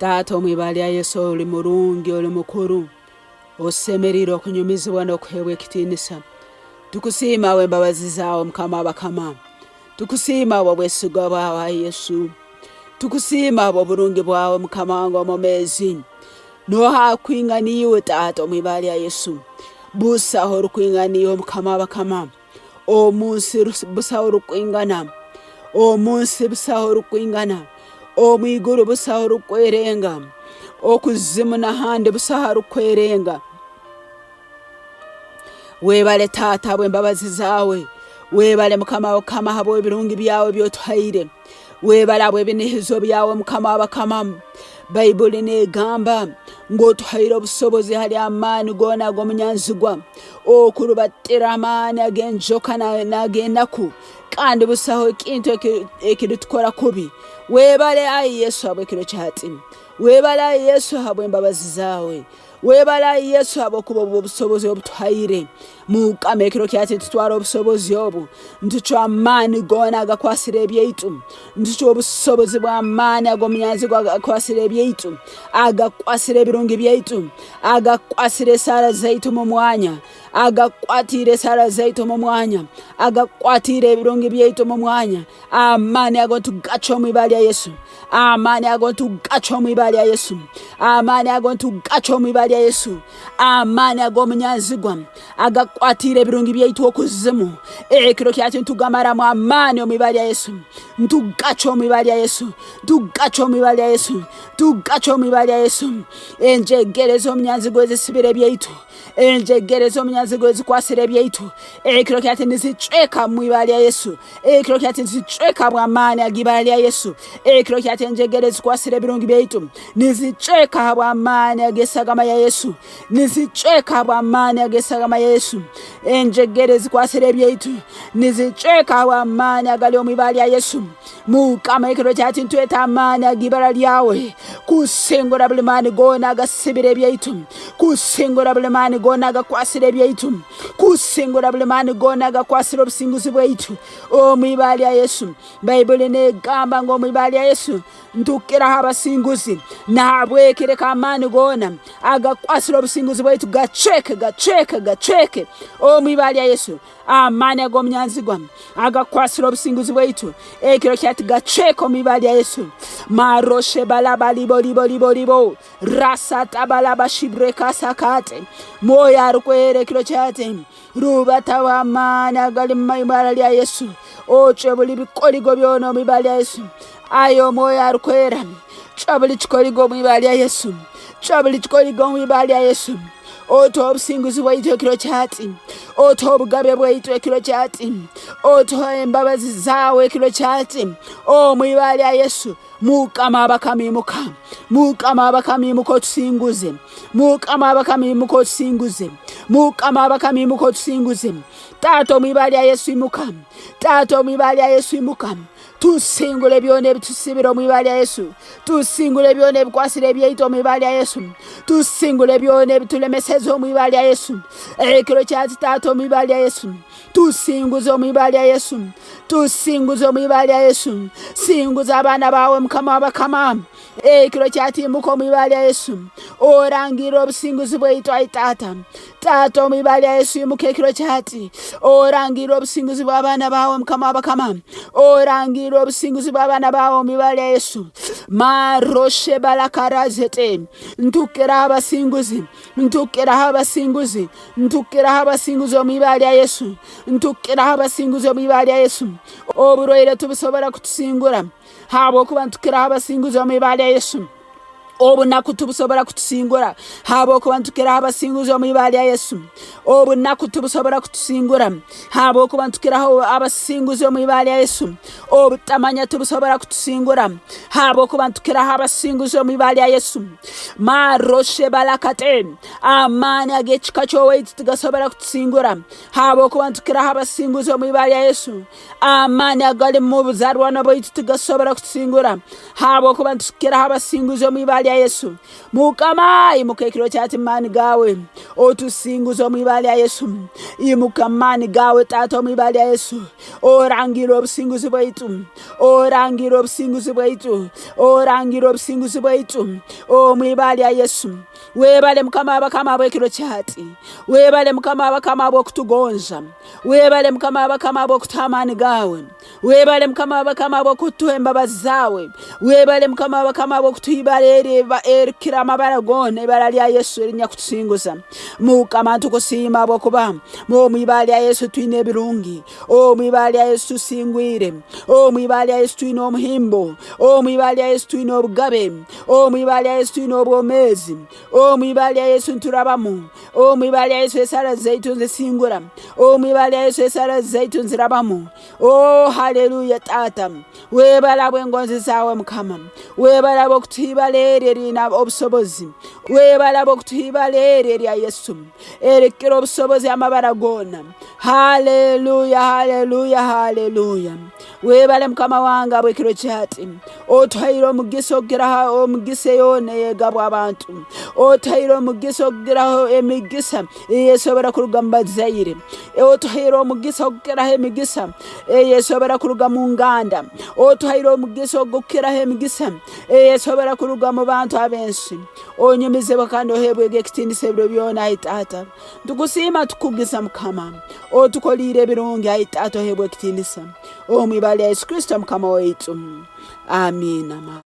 Taata Mwibara Yesu oli mulungi oli mukuru osemerera okunyumizibwa n'okuheebwa ekitiinisa. Tukusiima we embabazi zaawe Mukama bakama. Tukusiima bwe bwesigwa bwawe Yesu. Tukusiima bwe bulungi bwawe Mukama wange omumezi. Noha kwinganiiwe Taata Mwibara Yesu. Busaho olukwinganiiwe Mukama bakama. Omunsi busaho olukwingana. Omunsi busaho olukwingana. Omwiguru busaho olukwerenga. Okuzimu n'ahandi busaho olukwerenga. Weebale Taata bw'embabazi zaawe. Weebale Mukama bakama habwo ebirungi byawe by'otuhaire. Weebale abw'ebinihizo byawe Mukama bakama. Bayibuli negamba ng'otuhaire obusobozi hali amaani goona ag'omunyanzigwa okurubatira amaani ag'enjoka n'ag'ennaku kandi busaho ekintu ekiritukora kubi. Weebale ayi Yesu habw'ekiro kyati. Weebale ayi Yesu habw'embabazi zaawe. Weebale ayi Yesu habw'okuba obusobozi obutuhaire. Mukama ekiro kyati tutwala obusobozi obu ntucwa amaani goona agakwasira ebyaitu. Ntucwa obusobozi bw'amaani ag'omunyanzigwa agakwasira ebyaitu. Agakwasira ebirungi byaitu. Agakwasira esaara zaitu mu mwanya. Agakwatire esaara zaitu mu mwanya. Agakwatire ebirungi byaitu mu mwanya. Amaani agontugacha Mwibara Yesu. Amaani agontugacha Mwibara Yesu. Amaani agontugacha Mwibara Yesu. Amaani ag'omunyanzigwa agakwatire ebirungi byaitu okuzimu. Ekiro kyati ntugamaramu amaani Mwibara Yesu. Ntugacha Mwibara Yesu. Ntugacha Mwibara Yesu. Ntugacha Mwibara Yesu. Enjegere z'omunyanzigwa ezisibire byaitu. Enjegere z'omunyanzigwa ezikwasira ebyaitu. Ekiro kyati nizicweka Mwibara Yesu. Ekiro kyati nizicweka bw'amaani ag'Ibara Yesu. Ekiro kyati enjegere ezikwasira ebirungi byaitu nizicweka bw'amaani ag'esagama ya Yesu. Nizicweka bw'amaani ag'esagama ya Yesu. Enjegere ezikwasira ebyaitu nizicweka bw'amaani agali Mwibara Yesu. Mukama ekiro kyati ntweta amaani ag'Ibara lyawe kusingura buli maani goona agasibira ebyaitu. Kusingura buli maani goona agakwasira ebyaitu. Kusingura buli maani goona agakwasira obusinguzi bwaitu Mwibara Yesu. Bayibuli negamba ng'Omwibara Yesu ntukiraho abasinguzi nahabwekireka amaani goona agakwasira obusinguzi bwaitu gacweke Mwibara Yesu. Amaani ag'omunyanzigwa agakwasira obusinguzi bwaitu ekiro kyati gacweke Mwibara Yesu. Maroshe balaba libo rasata balaba shibreka sakate moya arukwere ekiro kyati rubata w'amaani agali Mwibara lya Yesu. Oche buli bikoligo byona Mwibara Yesu. Ayo moya arukwera chabuli chikoligo Mwibara Yesu. Chabuli chikoligo Mwibara Yesu. Oto obusinguzi bwaitu ekiro kyati. Oto obugabe bwaitu ekiro kyati. Oto embabazi zaawe ekiro kyati. Mwibara Yesu. Mukama bakamimuka. Mukama bakamimuka otusinguze. Mukama bakamimuka otusinguze. Mukama bakamimuka otusinguze. Taata Mwibara Yesu imuka. Taata Mwibara Yesu imuka. Tusingule byona ebitusibira Mwibara Yesu. Tusingule byona ebikwasira ebyaitu Mwibara Yesu. Tusingule byona ebitulemeseza Mwibara Yesu. Ekiro kyati Taata Mwibara Yesu. Tusinguze Mwibara Yesu. Tusinguze Mwibara Yesu. Singuza abana bawe Mukama bakama. Ekiro kyati imuka Mwibara Yesu. Orangira obusinguzi bwaitu ayi Taata. Taata Mwibara Yesu imuka ekiro kyati. Orangira obusinguzi bw'abana bawe Mukama bakama. Orangira obusinguzi bw'abana bawe Mwibara Yesu. Maroshe balakarazete. Ntukira abasinguzi. Ntukira abasinguzi. Ntukira abasinguzi Mwibara Yesu. Ntukira abasinguzi Mwibara Yesu. Oburoire tubusobora kutusingura habw'okuba ntukira abasinguzi Mwibara Yesu. Obunaku tubusobora kutusingura habw'okuba ntukira abasinguzi Mwibara Yesu. Obunaku tubusobora kutusingura habw'okuba ntukiraho abasinguzi Mwibara Yesu. Obutamanya tubusobora kutusingura habw'okuba ntukiraho abasinguzi Mwibara Yesu. Maroshe balakate amaani ag'ekika ky'owaitu tugasobora kutusingura habw'okuba ntukiraho abasinguzi Mwibara Yesu. Amaani agali mu buzarwana bwaitu tugasobora kutusingura habw'okuba ntukiraho abasinguzi Mwibara lya Yesu mukama imukekiro chati mani gawe otusinguza mwibali ya Yesu imukamani gawe Taata mwibali ya Yesu orangiro obusinguzi bwaitu orangiro obusinguzi bwaitu orangiro obusinguzi bwaitu o mwibali ya Yesu webale mukama abakama abwekiro chati webale mukama abakama abokutugonza webale mukama abakama abokutamani gawe webale mukama abakama abokutuhemba bazawe webale mukama abakama abokutuibalere erikira amabara gone ibara lya Yesu erinya kutusinguza mukama tukusima abokuba mu mwibali ya Yesu twine birungi o mwibali ya Yesu singwire o mwibali ya Yesu twine omuhimbo o mwibali ya Yesu twine obugabe o mwibali ya Yesu twine obwomezi o mwibali ya Yesu nturabamu o mwibali ya Yesu esara zaitu nzisingura o mwibali ya Yesu esara zaitu nzirabamu o haleluya Taata webala bwengonzi zawe mukama webala bokutuhibalere rina obusobozi webala bokutuhibalere rya Yesu erekero obusobozi amabara gona haleluya haleluya haleluya webale mukama wanga bwekiro chati othairo mugiso ogeraho omugise yone yegabwa abantu othairo mugiso ogeraho emigisa yesobera kurugamba zaire othairo mugiso ogeraho emigisa yesobera kuruga mu nganda othairo mugiso ogeraho emigisa yesobera kuruga mu bantu abenshi onyumize bakando hebwege kitindise biro byona Taata tukusima tukugisa mukama otukolire birungi Taata hebwe kitindisa o mwibali ya Yesu Kristo mukama wetu amina.